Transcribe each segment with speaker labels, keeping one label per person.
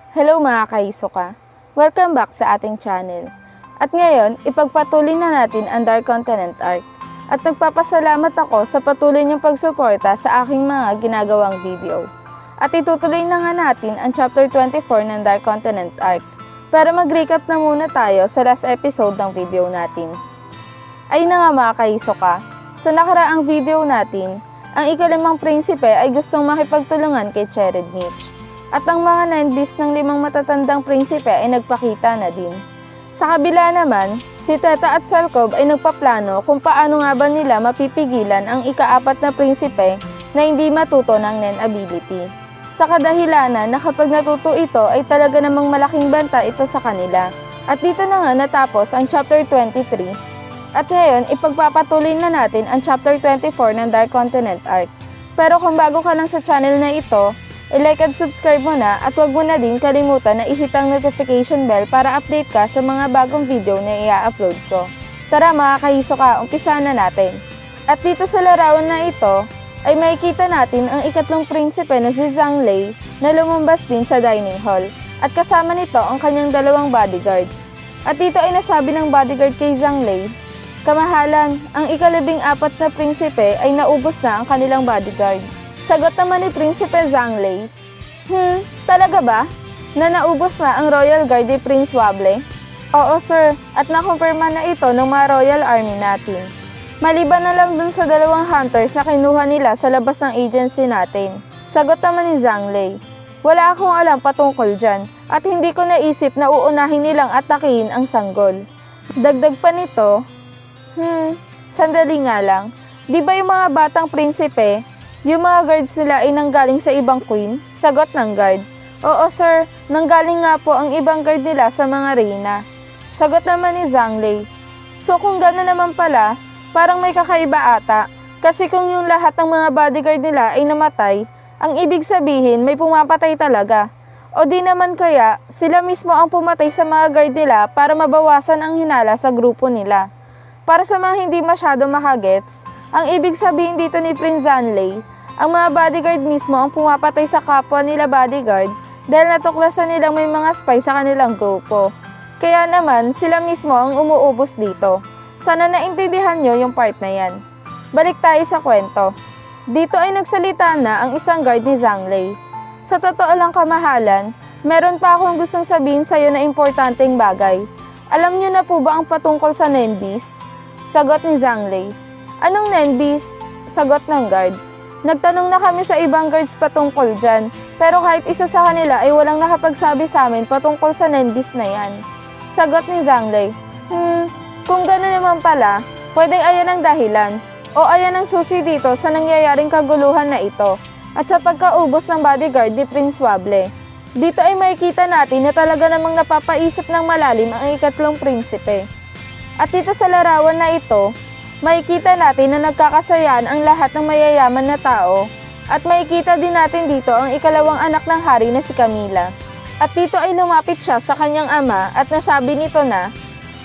Speaker 1: Hello mga kahisoka! Welcome back sa ating channel. At ngayon, ipagpatuloy na natin ang Dark Continent arc. At nagpapasalamat ako sa patuloy niyong pagsuporta sa aking mga ginagawang video. At itutuloy na nga natin ang Chapter 24 ng Dark Continent arc. Pero mag-recap na muna tayo sa last episode ng video natin. Ayun na nga mga kahisoka, sa nakaraang video natin, ang ikalimang prinsipe ay gustong makipagtulungan kay Cherry Mitch. At ang mga 9 beasts ng 5 matatandang prinsipe ay nagpakita na din. Sa kabila naman, si Teta at Salcob ay nagpaplano kung paano nga ba nila mapipigilan ang ika-4 na prinsipe na hindi matuto ng Nen ability. Sa kadahilanan na kapag natuto ito ay talaga namang malaking banta ito sa kanila. At dito na nga natapos ang Chapter 23. At ngayon, ipagpapatuloy na natin ang Chapter 24 ng Dark Continent arc. Pero kung bago ka lang sa channel na ito, i-like at subscribe mo na at huwag mo na din kalimutan na i-hit ang notification bell para update ka sa mga bagong video na i-upload ko. Tara mga kahisoka, umpisa na natin. At dito sa larawan na ito, ay makikita natin ang ikatlong prinsipe na si Zhang Lei na lumabas din sa dining hall. At kasama nito ang kanyang 2 bodyguard. At dito ay nasabi ng bodyguard kay Zhang Lei, "Kamahalan, ang ika-14 na prinsipe ay naubos na ang kanilang bodyguard." Sagot naman ni Prinsipe Zhang Lei, talaga ba? Na naubos na ang Royal Guard ni Prince Wable? Oo sir, at nakumpirma na ito ng mga Royal Army natin. Maliban na lang dun sa 2 hunters na kinuha nila sa labas ng agency natin. Sagot naman ni Zhang Lei, wala akong alam patungkol dyan at hindi ko naisip na uunahin nilang atakihin ang sanggol. Dagdag pa nito, sandali nga lang, di ba yung mga batang prinsipe, yung mga guards nila ay nanggaling sa ibang queen? Sagot ng guard, oo sir, nanggaling nga po ang ibang guard nila sa mga reyna. Sagot naman ni Zhang Lei, so kung gano'n naman pala, parang may kakaiba ata. Kasi kung yung lahat ng mga bodyguard nila ay namatay, ang ibig sabihin may pumapatay talaga. O di naman kaya, sila mismo ang pumatay sa mga guard nila para mabawasan ang hinala sa grupo nila. Para sa mga hindi masyado makagets, ang ibig sabihin dito ni Prince Zhang Lei, ang mga bodyguard mismo ang pumapatay sa kapwa nila bodyguard dahil natuklasan nilang may mga spy sa kanilang grupo. Kaya naman, sila mismo ang umuubos dito. Sana naintindihan nyo yung part na yan. Balik tayo sa kwento. Dito ay nagsalita na ang isang guard ni Zhang Lei. Sa totoo lang kamahalan, meron pa akong gustong sabihin sa'yo na importanteng bagay. Alam nyo na po ba ang patungkol sa Nen Beast? Sagot ni Zhang Lei. Anong Nen Beast? Sagot ng guard. Nagtanong na kami sa ibang guards patungkol dyan, pero kahit isa sa kanila ay walang nakapagsabi sa amin patungkol sa Nen Beast na yan. Sagot ni Zhang Lei. Kung gano'n naman pala, pwedeng ayan ang dahilan, o ayan ang susi dito sa nangyayaring kaguluhan na ito, at sa pagkaubos ng bodyguard ni Prince Wable. Dito ay makikita natin na talaga namang napapaisip ng malalim ang ikatlong prinsipe. At dito sa larawan na ito, makikita natin na nagkakasayaan ang lahat ng mayayaman na tao at makikita din natin dito ang ikalawang anak ng hari na si Camilla. At dito ay lumapit siya sa kanyang ama at nasabi nito na,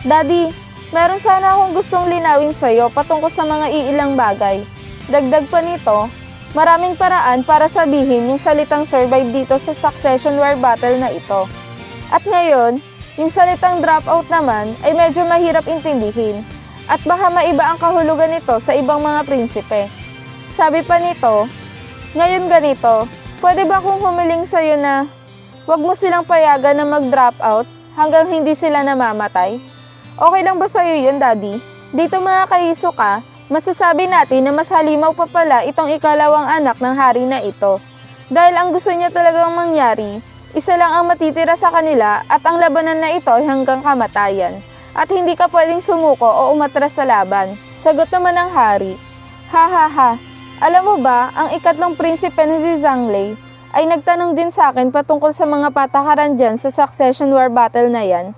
Speaker 1: "Daddy, meron sana akong gustong linawin sa'yo patungkol sa mga iilang bagay." Dagdag pa nito, maraming paraan para sabihin yung salitang survive dito sa Succession War battle na ito. At ngayon, yung salitang dropout naman ay medyo mahirap intindihin. At baka maiba ang kahulugan nito sa ibang mga prinsipe. Sabi pa nito, ngayon ganito, pwede ba kung humiling sa'yo na wag mo silang payagan na mag-drop out hanggang hindi sila namamatay? Okay lang ba sa'yo yun, Daddy? Dito mga kahisoka, masasabi natin na mas halimaw pa pala itong ikalawang anak ng hari na ito. Dahil ang gusto niya talagang mangyari, isa lang ang matitira sa kanila at ang labanan na ito ay hanggang kamatayan. At hindi ka pwedeng sumuko o umatras sa laban. Sagot naman ng hari, "Ha. Alam mo ba, ang ikatlong prinsipe na si Zhang Lei ay nagtanong din sa akin patungkol sa mga patakaran dyan sa Succession War battle na yan.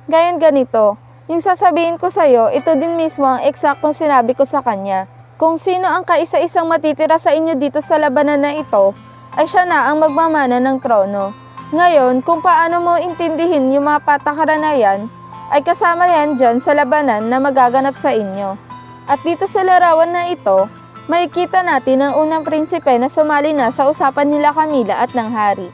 Speaker 1: Gayon ganito, yung sasabihin ko sa'yo, ito din mismo ang eksaktong sinabi ko sa kanya. Kung sino ang kaisa-isang matitira sa inyo dito sa labanan na ito, ay siya na ang magmamana ng trono. Ngayon, kung paano mo intindihin yung mga patakaran na yan, ay kasama yan dyan sa labanan na magaganap sa inyo." At dito sa larawan na ito, makikita natin ang unang prinsipe na sumali na sa usapan nila Camilla at ng hari.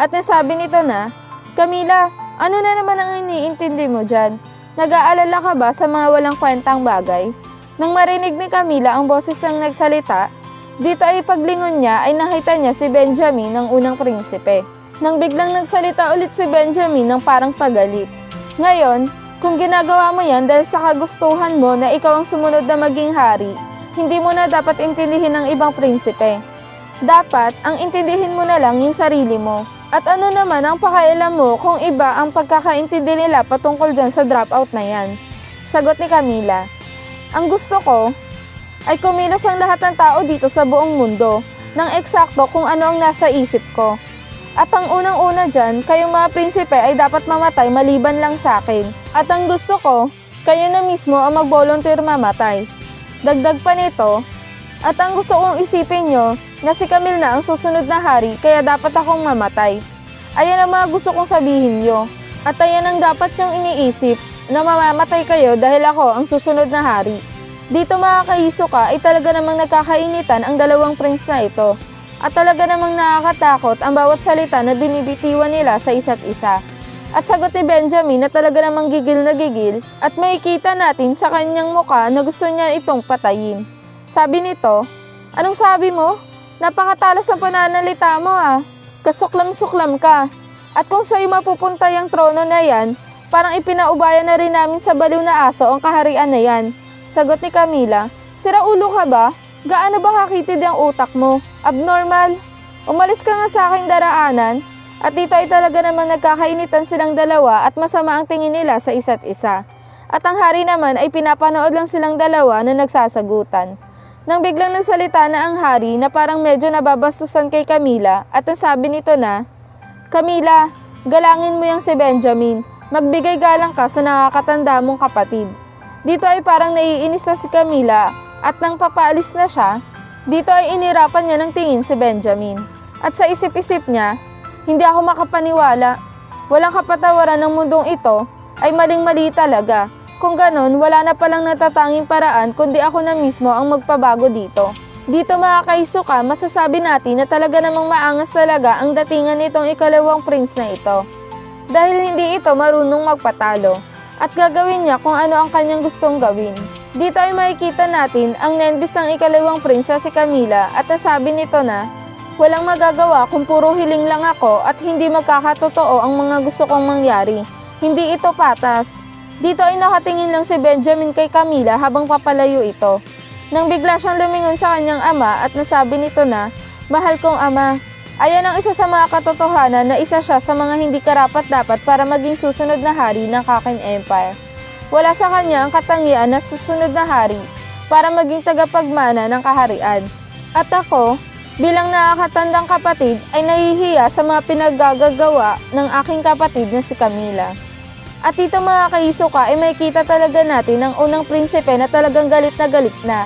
Speaker 1: At nasabi nito na, Camila, ano na naman ang iniintindi mo dyan? Nag-aalala ka ba sa mga walang kwentang bagay? Nang marinig ni Camila ang boses ng nagsalita, dito ay paglingon niya ay nakita niya si Benjamin ng unang prinsipe. Nang biglang nagsalita ulit si Benjamin ng parang pagalit. Ngayon, kung ginagawa mo yan dahil sa kagustuhan mo na ikaw ang sumunod na maging hari, hindi mo na dapat intindihin ng ibang prinsipe. Dapat, ang intindihin mo na lang yung sarili mo. At ano naman ang pakialam mo kung iba ang pagkakaintindi nila patungkol dyan sa dropout na yan? Sagot ni Camila. Ang gusto ko ay kumilos ang lahat ng tao dito sa buong mundo ng eksakto kung ano ang nasa isip ko. At ang unang-una dyan, kayong mga prinsipe ay dapat mamatay maliban lang sa akin. At ang gusto ko, kayo na mismo ang mag-volunteer mamatay. Dagdag pa nito, at ang gusto kong isipin nyo na si Camille na ang susunod na hari kaya dapat akong mamatay. Ayan ang mga gusto kong sabihin nyo. At ayan ang dapat nyong iniisip na mamamatay kayo dahil ako ang susunod na hari. Dito mga kahisoka ay talaga namang nagkakainitan ang dalawang prince na ito. At talaga namang nakakatakot ang bawat salita na binibitiwan nila sa isa't isa. At sagot ni Benjamin na talaga namang gigil na gigil at makikita natin sa kanyang muka na gusto niya itong patayin. Sabi nito, anong sabi mo? Napakatalas ng pananalita mo ah. Kasuklam-suklam ka. At kung sa'yo mapupunta yung trono na yan, parang ipinaubaya na rin namin sa baliw na aso ang kaharian na yan. Sagot ni Camila, sira ulo ka ba? Gaano ba kakitid ang utak mo? Abnormal. Umalis ka nga sa aking daraanan. At dito ay talaga namang nagkakainitan silang dalawa at masama ang tingin nila sa isa't isa. At ang hari naman ay pinapanood lang silang dalawa na nagsasagutan. Nang biglang nagsalita na ang hari na parang medyo nababastusan kay Camila at ang sabi nito na, Camila, galangin mo yang si Benjamin. Magbigay galang ka sa nakakatanda mong kapatid. Dito ay parang naiinis na si Camila at nang papaalis na siya, dito ay inirapan niya ng tingin si Benjamin. At sa isip-isip niya, hindi ako makapaniwala. Walang kapatawaran ng mundong ito ay maling-mali talaga. Kung ganon, wala na palang natatanging paraan kundi ako na mismo ang magpabago dito. Dito mga kaisuka, masasabi natin na talaga namang maangas talaga ang datingan nitong ikalawang prince na ito. Dahil hindi ito marunong magpatalo at gagawin niya kung ano ang kanyang gustong gawin. Dito ay makikita natin ang nenbis ng ikalawang prince na si Camila at nasabi nito na, walang magagawa kung puro hiling lang ako at hindi magkakatotoo ang mga gusto kong mangyari. Hindi ito patas. Dito ay nakatingin lang si Benjamin kay Camila habang papalayo ito. Nang bigla siyang lumingon sa kanyang ama at nasabi nito na, mahal kong ama, ayan ang isa sa mga katotohanan na isa siya sa mga hindi karapat-dapat para maging susunod na hari ng Kakin Empire. Wala sa kanya ang katangian na susunod na hari para maging tagapagmana ng kaharian. At ako, bilang nakakatandang kapatid ay nahihiya sa mga pinaggagawa ng aking kapatid na si Camila. At dito mga kaisuka ay makikita talaga natin ang unang prinsipe na talagang galit na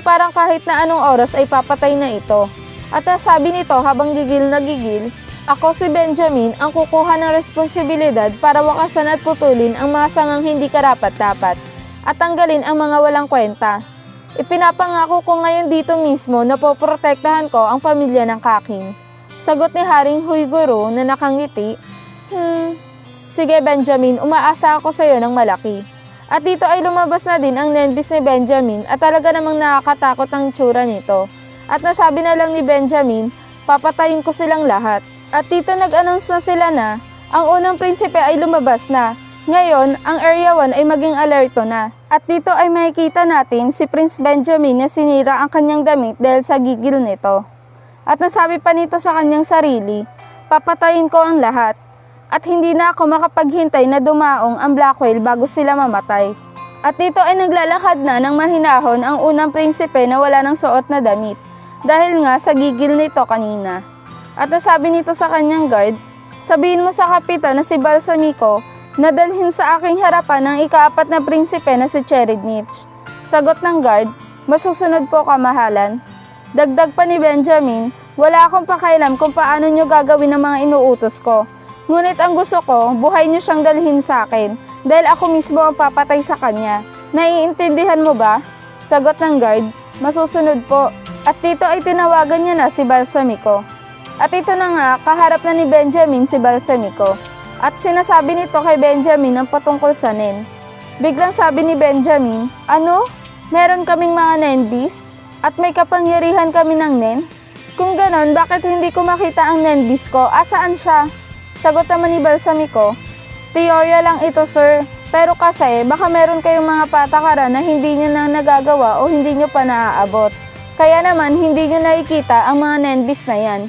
Speaker 1: parang kahit na anong oras ay papatay na ito. At nasabi nito habang gigil na gigil, ako si Benjamin ang kukuha ng responsibilidad para wakasan at putulin ang mga sangang hindi karapat-dapat at tanggalin ang mga walang kwenta. Ipinapangako ko ngayon dito mismo na poprotektahan ko ang pamilya ng Kakin. Sagot ni Haring Huiguro na nakangiti, sige Benjamin, umaasa ako sa iyo ng malaki. At dito ay lumabas na din ang nenbis ni Benjamin at talaga namang nakakatakot ang tsura nito. At nasabi na lang ni Benjamin, papatayin ko silang lahat. At dito nag-announce na sila na ang unang prinsipe ay lumabas na. Ngayon, ang Area 1 ay maging alerto na. At dito ay makikita natin si Prince Benjamin na sinira ang kanyang damit dahil sa gigil nito. At nasabi pa nito sa kanyang sarili, papatayin ko ang lahat. At hindi na ako makapaghintay na dumaong ang Blackwell bago sila mamatay. At dito ay naglalakad na ng mahinahon ang unang prinsipe na wala ng suot na damit. Dahil nga sa gigil nito kanina. At nasabi nito sa kanyang guard, sabihin mo sa kapitan na si Balsamico na dalhin sa aking harapan ang ika-4 na prinsipe na si Cherednich. Sagot ng guard, masusunod po kamahalan. Dagdag pa ni Benjamin, wala akong pakialam kung paano nyo gagawin ang mga inuutos ko. Ngunit ang gusto ko, buhay niyo siyang dalhin sa akin dahil ako mismo ang papatay sa kanya. Naiintindihan mo ba? Sagot ng guard, masusunod po. At dito ay tinawagan niya na si Balsamico. At ito na nga, kaharap na ni Benjamin si Balsamico. At sinasabi nito kay Benjamin ang patungkol sa Nen. Biglang sabi ni Benjamin, "Ano? Meron kaming mga Nen Beast? At may kapangyarihan kami ng Nen? Kung ganon, bakit hindi ko makita ang Nen Beast ko? Asaan siya?" Sagot naman ni Balsamico, "Teorya lang ito, sir. Pero kasi baka meron kayong mga patakaran na hindi nyo na nagagawa o hindi nyo pa naaabot. Kaya naman hindi nyo nakikita ang mga Nen Beast na yan.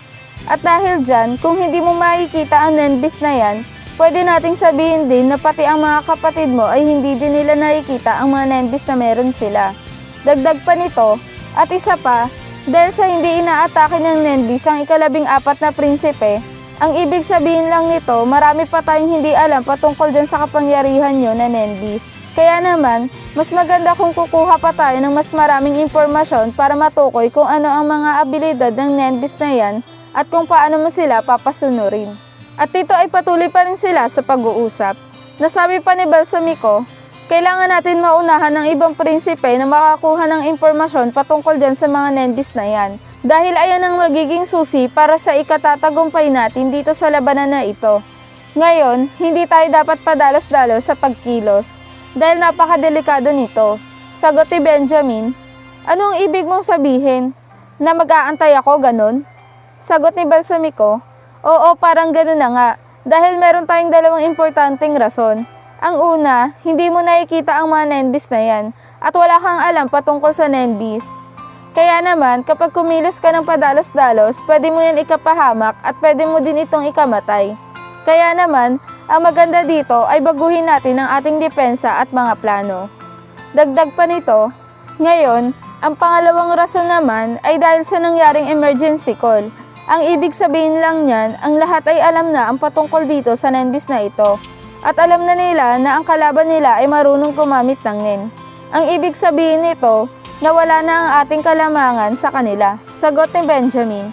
Speaker 1: At dahil dyan, kung hindi mo makikita ang Nen Beast na yan, pwede nating sabihin din na pati ang mga kapatid mo ay hindi din nila nakikita ang mga Nen Beast na meron sila." Dagdag pa nito, at isa pa, dahil sa hindi inaatake ng Nen Beast ang ika-14 na prinsipe, ang ibig sabihin lang nito, marami pa tayong hindi alam patungkol dyan sa kapangyarihan nyo na Nen Beast. Kaya naman, mas maganda kung kukuha pa tayo ng mas maraming impormasyon para matukoy kung ano ang mga abilidad ng Nen Beast na yan at kung paano mo sila papasunurin. At dito ay patuloy pa rin sila sa pag-uusap. Nasabi pa ni Balsamico, kailangan natin maunahan ng ibang prinsipe na makakuha ng impormasyon patungkol dyan sa mga Nen Beast na yan. Dahil ayan ang magiging susi para sa ikatatagumpay natin dito sa labanan na ito. Ngayon, hindi tayo dapat padalos-dalos sa pagkilos dahil napakadelikado nito. Sagot ni Benjamin, "Ano ang ibig mong sabihin? Na mag-aantay ako, ganon?" Sagot ni Balsamico, "Oo, parang ganon na nga. Dahil meron tayong dalawang importanteng rason. Ang una, hindi mo nakikita ang mga Nen Beast na yan at wala kang alam patungkol sa Nen Beast. Kaya naman, kapag kumilos ka ng padalos-dalos, pwede mo yan ikapahamak at pwede mo din itong ikamatay. Kaya naman, ang maganda dito ay baguhin natin ang ating depensa at mga plano." Dagdag pa nito, ngayon, ang pangalawang rason naman ay dahil sa nangyaring emergency call. Ang ibig sabihin lang niyan, ang lahat ay alam na ang patungkol dito sa Nen Beast na ito. At alam na nila na ang kalaban nila ay marunong gumamit ng Nen. Ang ibig sabihin nito, nawala na ang ating kalamangan sa kanila. Sagot ni Benjamin,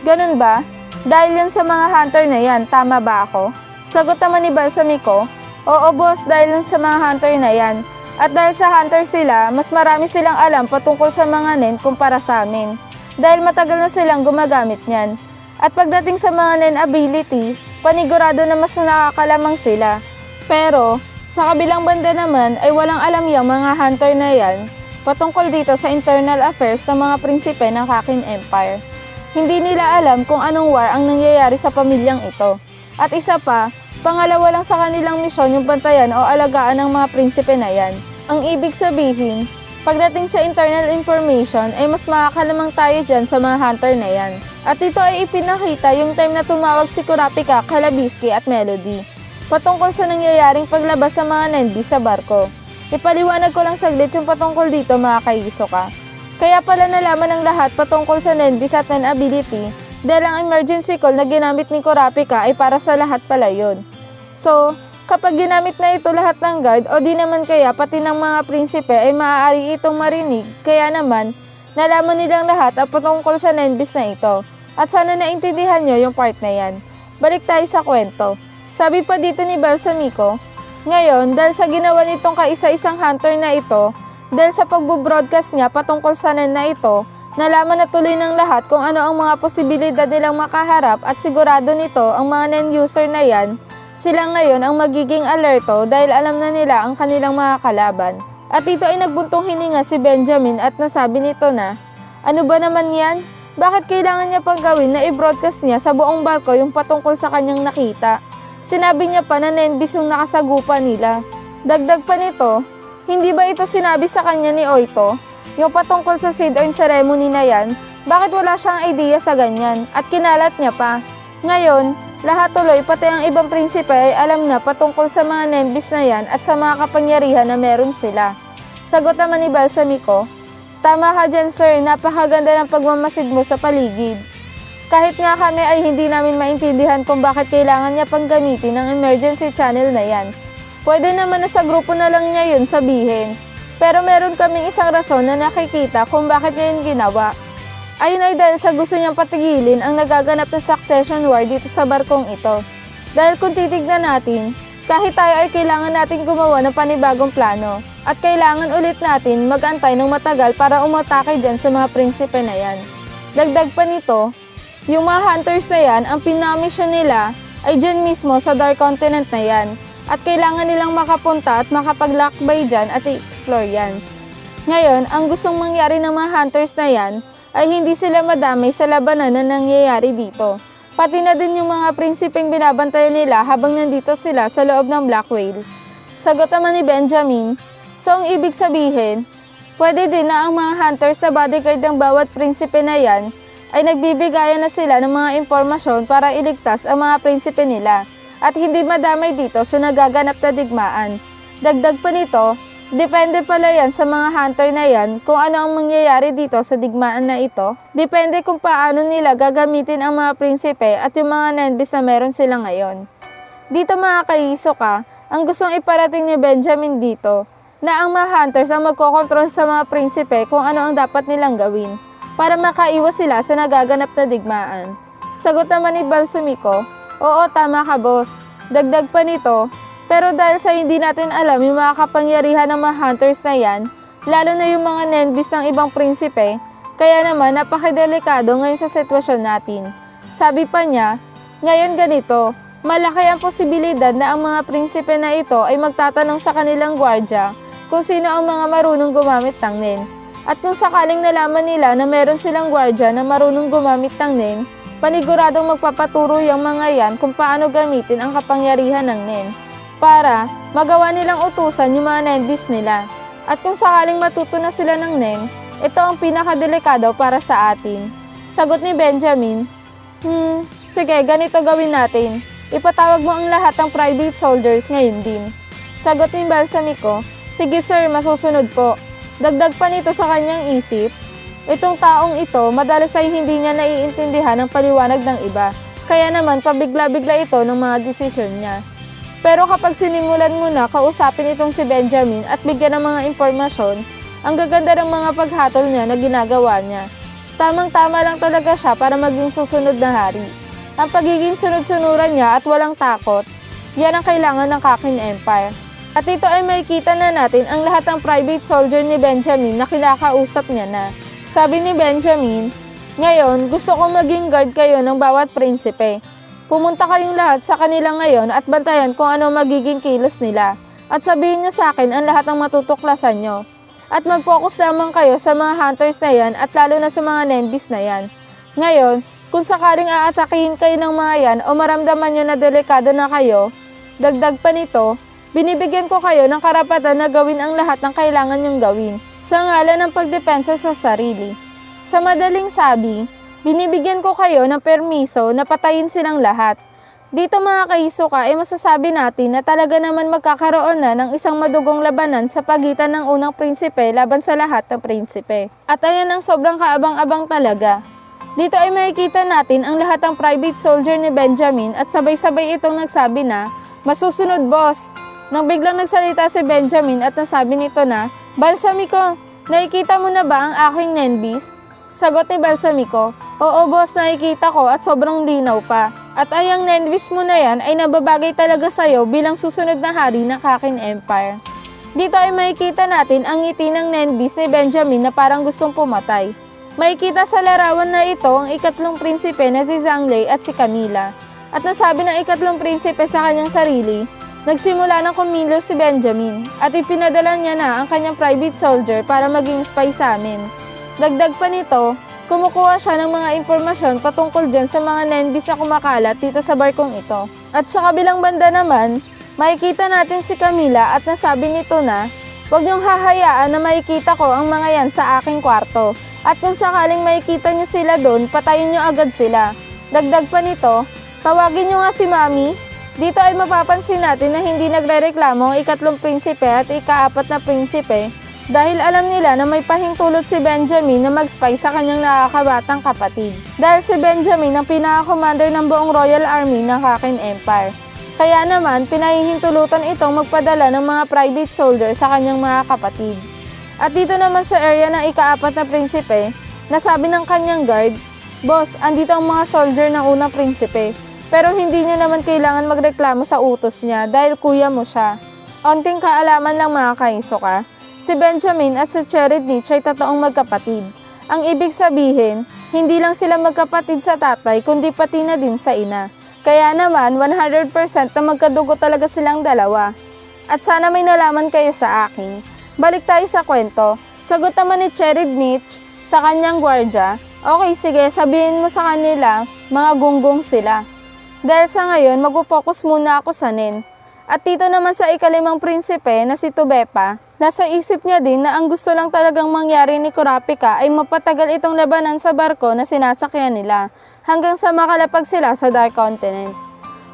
Speaker 1: ganun ba? Dahil yan sa mga hunter na yan, tama ba ako? Sagot naman ni Balsamico, oo boss, dahil yan sa mga hunter na yan. At dahil sa hunter sila, mas marami silang alam patungkol sa mga Nen kumpara sa amin. Dahil matagal na silang gumagamit niyan. At pagdating sa mga Nen ability, panigurado na mas nakakalamang sila. Pero, sa kabilang banda naman ay walang alam yung mga hunter na yan patungkol dito sa internal affairs ng mga prinsipe ng Kakin Empire. Hindi nila alam kung anong war ang nangyayari sa pamilyang ito. At isa pa, pangalawa lang sa kanilang misyon yung bantayan o alagaan ng mga prinsipe na yan. Ang ibig sabihin, pagdating sa internal information ay mas makakalamang tayo dyan sa mga hunter na yan. At ito ay ipinakita yung time na tumawag si Kurapika, Kalabisky at Melody patungkol sa nangyayaring paglabas sa mga Nen Beast sa barko. Ipaliwanag ko lang saglit yung patungkol dito mga ka-Hisoka. Kaya pala nalaman ng lahat patungkol sa Nen Beast at Nen ability dahil ang emergency call na ginamit ni Kurapika ay para sa lahat pala yun. So, kapag ginamit na ito lahat ng guard o di naman kaya pati ng mga prinsipe ay maaari itong marinig, kaya naman nalaman nilang lahat ang patungkol sa Nen Beast na ito. At sana naintindihan nyo yung part na yan. Balik tayo sa kwento. Sabi pa dito ni Balsamico, ngayon dahil sa ginawa nitong kaisa-isang hunter na ito, dahil sa pagbo-broadcast niya patungkol sa Nen na ito, nalaman na tuloy ng lahat kung ano ang mga posibilidad nilang makaharap at sigurado nito ang mga Nen user na yan, sila ngayon ang magiging alerto dahil alam na nila ang kanilang mga kalaban. At dito ay nagbuntong hininga si Benjamin at nasabi nito na, ano ba naman yan? Bakit kailangan niya pang gawin na i-broadcast niya sa buong barko yung patungkol sa kanyang nakita? Sinabi niya pa na Nen Beast yung nakasagupa nila. Dagdag pa nito, hindi ba ito sinabi sa kanya ni Oito? Yung patungkol sa seed urn ceremony na yan, bakit wala siyang idea sa ganyan? At kinalat niya pa. Ngayon, lahat tuloy pati ang ibang prinsipe ay alam na patungkol sa mga Nen Beast na yan at sa mga kapangyarihan na meron sila. Sagot naman ni Balsamico, tama ka dyan sir, napakaganda ng pagmamasid mo sa paligid. Kahit nga kami ay hindi namin maintindihan kung bakit kailangan niya pang gamitin ang emergency channel na yan. Pwede naman na sa grupo na lang niya yun sabihin. Pero meron kaming isang rason na nakikita kung bakit niya yun ginawa. Ayun ay dahil sa gusto niyang patigilin ang nagaganap na succession war dito sa barkong ito. Dahil kung titignan natin, kahit tayo ay kailangan natin gumawa ng panibagong plano at kailangan ulit natin mag-antay ng matagal para umatake dyan sa mga prinsipe na yan. Dagdag pa nito, yung mga hunters na yan, ang pinamisyon nila ay dyan mismo sa Dark Continent na yan. At kailangan nilang makapunta at makapaglakbay dyan at i-explore yan. Ngayon, ang gustong mangyari ng mga hunters na yan ay hindi sila madamay sa labanan na nangyayari dito. Pati na din yung mga prinsipeng binabantayan nila habang nandito sila sa loob ng Black Whale. Sagot naman ni Benjamin, so ang ibig sabihin, pwede din na ang mga hunters na bodyguard ng bawat prinsipe na yan ay nagbibigayan na sila ng mga impormasyon para iligtas ang mga prinsipe nila at hindi madamay dito sa nagaganap na digmaan. Dagdag pa nito, depende pala yan sa mga hunter na yan kung ano ang mangyayari dito sa digmaan na ito. Depende kung paano nila gagamitin ang mga prinsipe at yung mga Nenbis na meron sila ngayon. Dito mga ka, ang gustong iparating ni Benjamin dito na ang mga hunters ang magkokontrol sa mga prinsipe kung ano ang dapat nilang gawin para makaiwas sila sa nagaganap na digmaan. Sagot naman ni Balsamico, oo tama ka boss. Dagdag pa nito, pero dahil sa hindi natin alam yung mga kapangyarihan ng mga hunters na yan, lalo na yung mga Nenbis ng ibang prinsipe, kaya naman napakadelikado ngayon sa sitwasyon natin. Sabi pa niya, ngayon ganito, malaki ang posibilidad na ang mga prinsipe na ito ay magtatanong sa kanilang gwardya kung sino ang mga marunong gumamit ng nen. At kung sakaling nalaman nila na meron silang gwardya na marunong gumamit ng nen, paniguradong magpapaturo yung mga yan kung paano gamitin ang kapangyarihan ng nen para magawa nilang utusan yung mga Nenbis nila. At kung sakaling matuto na sila ng nen, ito ang pinakadelikado para sa atin. Sagot ni Benjamin, sige ganito gawin natin. Ipatawag mo ang lahat ng private soldiers ngayon din. Sagot ni Balsamico, sige sir, masusunod po. Dagdag pa nito sa kanyang isip, itong taong ito madalas ay hindi niya naiintindihan ang paliwanag ng iba. Kaya naman pabigla-bigla ito ng mga desisyon niya. Pero kapag sinimulan mo na kausapin itong si Benjamin at bigyan ng mga impormasyon, ang gaganda ng mga paghatol niya na ginagawa niya. Tamang-tama lang talaga siya para maging susunod na hari. Ang pagiging sunod-sunuran niya at walang takot, yan ang kailangan ng Kakin Empire. At ito ay makikita na natin ang lahat ng private soldier ni Benjamin na kinakausap niya na. Sabi ni Benjamin, ngayon gusto kong maging guard kayo ng bawat prinsipe. Pumunta kayong lahat sa kanila ngayon at bantayan kung ano magiging kilos nila. At sabihin niyo sa akin ang lahat ng matutuklasan niyo. At mag-focus lamang kayo sa mga hunters na yan at lalo na sa mga Nenbis na yan. Ngayon, kung sakaling aatakihin kayo ng mga yan o maramdaman nyo na delikado na kayo, dagdag pa nito, binibigyan ko kayo ng karapatan na gawin ang lahat ng kailangan nyong gawin sa ngalan ng pagdepensa sa sarili. Sa madaling sabi, binibigyan ko kayo ng permiso na patayin silang lahat. Dito mga kaisuka ay masasabi natin na talaga naman magkakaroon na ng isang madugong labanan sa pagitan ng unang prinsipe laban sa lahat ng prinsipe. At ayan ang sobrang kaabang-abang talaga. Dito ay makikita natin ang lahat ng private soldier ni Benjamin at sabay-sabay itong nagsabi na, masusunod boss. Nang biglang nagsalita si Benjamin at nasabi nito na, Balsamico, nakikita mo na ba ang aking Nenbis? Sagot ni Balsamico, oo boss, nakikita ko at sobrang linaw pa. At ayang Nenbis mo na yan ay nababagay talaga sa'yo bilang susunod na hari ng Kakin Empire. Dito ay makikita natin ang ngiti ng Nenbis ni Benjamin na parang gustong pumatay. Makikita sa larawan na ito ang ikatlong prinsipe na si Zhonglei at si Camila. At nasabi ng ikatlong prinsipe sa kanyang sarili, nagsimula ng kumilos si Benjamin at ipinadala niya na ang kanyang private soldier para maging spy sa amin. Dagdag pa nito, kumukuha siya ng mga impormasyon patungkol dyan sa mga Nenbis na kumakalat dito sa barkong ito. At sa kabilang banda naman, makikita natin si Camila at nasabi nito na, huwag niyong hahayaan na makikita ko ang mga yan sa aking kwarto. At kung sakaling makikita niyo sila doon, patayin niyo agad sila. Dagdag pa nito, tawagin niyo nga si Mami. Dito ay mapapansin natin na hindi nagrereklamo ang ikatlong prinsipe at ikaapat na prinsipe dahil alam nila na may pahintulot si Benjamin na mag-spy sa kanyang nakakabatang kapatid. Dahil si Benjamin ang pinaka-commander ng buong Royal Army ng Kakin Empire. Kaya naman, pinahihintulutan itong magpadala ng mga private soldiers sa kanyang mga kapatid. At dito naman sa area ng ikaapat na prinsipe, nasabi ng kanyang guard, boss, andito ang mga soldier ng unang prinsipe. Pero hindi niya naman kailangan magreklamo sa utos niya dahil kuya mo siya. Onting kaalaman lang mga kaisuka, si Benjamin at si Cherednich ay totoong magkapatid. Ang ibig sabihin, hindi lang sila magkapatid sa tatay kundi pati na din sa ina. Kaya naman 100% na magkadugo talaga silang dalawa. At sana may nalaman kayo sa akin. Balik tayo sa kwento. Sagot naman ni Cherry Nitch sa kanyang gwardya, okay sige, sabihin mo sa kanila, mga gunggong sila. Dahil sa ngayon, magpo-focus muna ako sa Nen. At dito naman sa ikalimang prinsipe na si Tubepa, nasa isip niya din na ang gusto lang talagang mangyari ni Kurapika ay mapatagal itong labanan sa barko na sinasakyan nila hanggang sa makalapag sila sa Dark Continent.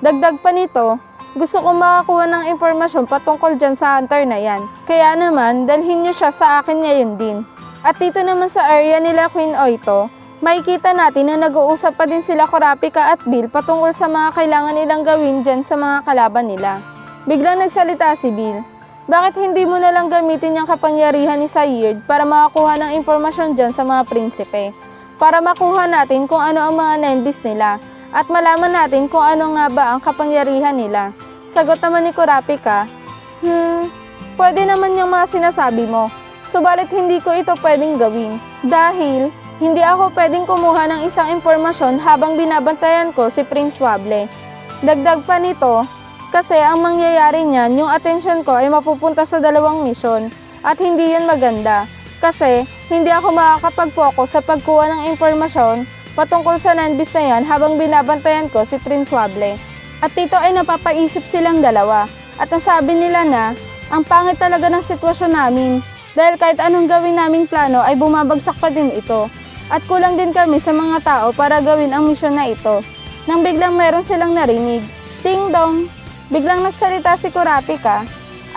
Speaker 1: Dagdag pa nito, gusto kong makakuha ng impormasyon patungkol dyan sa hunter na yan. Kaya naman, dalhin niyo siya sa akin ngayon din. At dito naman sa area nila Queen Oito, makikita natin na nag-uusap pa din sila Kurapika at Bill patungkol sa mga kailangan nilang gawin dyan sa mga kalaban nila. Biglang nagsalita si Bill, bakit hindi mo na lang gamitin yung kapangyarihan ni Sayid para makakuha ng impormasyon dyan sa mga prinsipe? Para makuha natin kung ano ang mga Nendis nila at malaman natin kung ano nga ba ang kapangyarihan nila. Sagot naman ni Kurapika, pwede naman yung mga sinasabi mo. Subalit hindi ko ito pwedeng gawin dahil hindi ako pwedeng kumuha ng isang impormasyon habang binabantayan ko si Prince Wable. Dagdag pa nito, kasi ang mangyayari niyan, yung atensyon ko ay mapupunta sa dalawang misyon at hindi yun maganda. Kasi hindi ako makakapag-focus sa pagkuha ng impormasyon patungkol sa Nendis na yan habang binabantayan ko si Prince Wable. At dito ay napapaisip silang dalawa at nasabi nila na ang pangit talaga ng sitwasyon namin. Dahil kahit anong gawin naming plano ay bumabagsak pa din ito. At kulang din kami sa mga tao para gawin ang misyon na ito. Nang biglang meron silang narinig. Ding dong! Biglang nagsalita si Kurapika.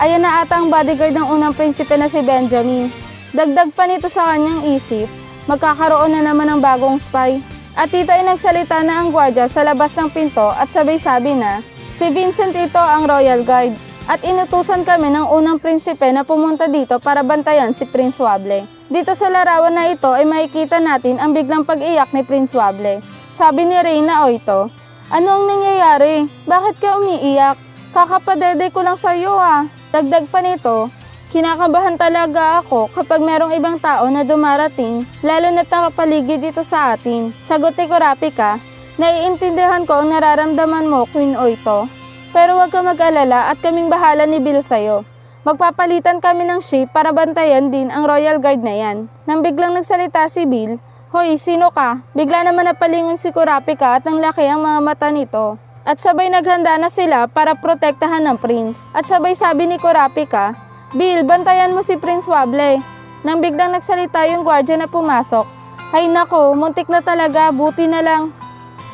Speaker 1: Ayan na ata ang bodyguard ng unang prinsipe na si Benjamin. Dagdag pa nito sa kanyang isip, magkakaroon na naman ng bagong spy. At dito ay nagsalita na ang gwardya sa labas ng pinto at sabay sabi na, si Vincent ito ang Royal Guard. At inutusan kami ng unang prinsipe na pumunta dito para bantayan si Prince Wable. Dito sa larawan na ito ay makikita natin ang biglang pag-iyak ni Prince Wable. Sabi ni Reyna Oito, ano ang nangyayari? Bakit ka umiiyak? Kakapadede ko lang sa iyo ah. Dagdag pa nito, kinakabahan talaga ako kapag merong ibang tao na dumarating, lalo na't nakapaligid dito sa atin. Sagot ni Kurapika, naiintindihan ko ang nararamdaman mo, Queen Oito. Pero huwag ka mag-alala at kaming bahala ni Bill sa'yo. Magpapalitan kami ng ship para bantayan din ang Royal Guard na yan. Nang biglang nagsalita si Bill, hoy, sino ka? Bigla naman napalingon si Kurapika at ang laki ang mga mata nito. At sabay naghanda na sila para protektahan ng Prince. At sabay sabi ni Kurapika, Bill, bantayan mo si Prince Wable. Nang biglang nagsalita yung gwardya na pumasok, ay nako, muntik na talaga, buti na lang.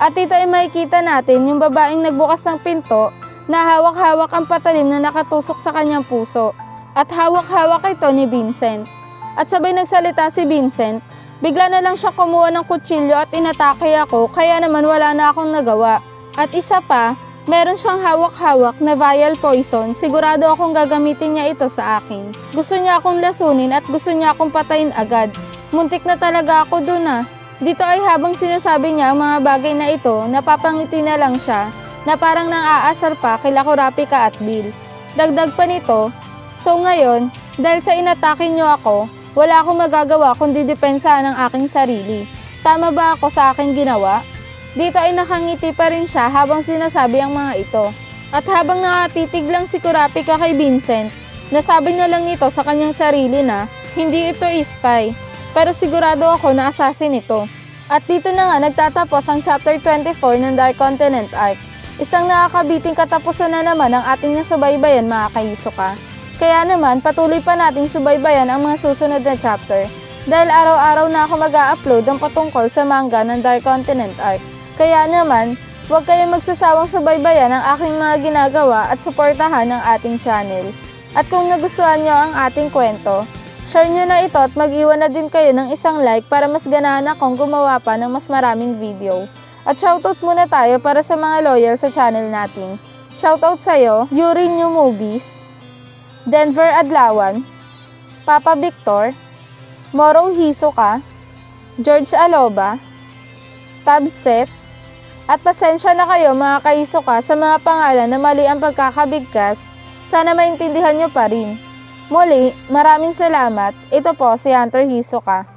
Speaker 1: At dito ay makikita natin yung babaeng nagbukas ng pinto na hawak-hawak ang patalim na nakatusok sa kanyang puso. At hawak-hawak ito ni Vincent. At sabay nagsalita si Vincent, bigla na lang siya kumuha ng kutsilyo at inatake ako, kaya naman wala na akong nagawa. At isa pa, meron siyang hawak-hawak na vial poison, sigurado akong gagamitin niya ito sa akin. Gusto niya akong lasunin at gusto niya akong patayin agad. Muntik na talaga ako dun ah. Dito ay habang sinasabi niya ang mga bagay na ito, napapangiti na lang siya, na parang nang-aasar pa kila Kurapika at Bill. Dagdag pa nito, so ngayon, dahil sa inatake niyo ako, wala akong magagawa kundi depensahan ang aking sarili. Tama ba ako sa aking ginawa? Dito ay nakangiti pa rin siya habang sinasabi ang mga ito. At habang nakatitig lang si Kurapika kay Vincent, nasabi niya lang nito sa kanyang sarili na hindi ito spy, pero sigurado ako na assassin ito. At dito na nga nagtatapos ang chapter 24 ng Dark Continent Arc. Isang nakakabiting katapusan na naman ang ating nasubaybayan mga kahisoka. Kaya naman patuloy pa nating subaybayan ang mga susunod na chapter dahil araw-araw na ako mag-a-upload ang patungkol sa manga ng Dark Continent Arc. Kaya naman, huwag kayong magsasawang subaybayan ang aking mga ginagawa at suportahan ang ating channel. At kung nagustuhan nyo ang ating kwento, share nyo na ito at mag-iwan na din kayo ng isang like para mas ganahan akong gumawa pa ng mas maraming video. At shoutout muna tayo para sa mga loyal sa channel natin. Shoutout sa'yo, Yuri New Movies, Denver Adlawan, Papa Victor, Morong Hisoka, George Aloba, Tabset, at pasensya na kayo mga kahisoka sa mga pangalan na mali ang pagkakabigkas, sana maintindihan nyo pa rin. Muli, maraming salamat. Ito po si Hunter Hisoka.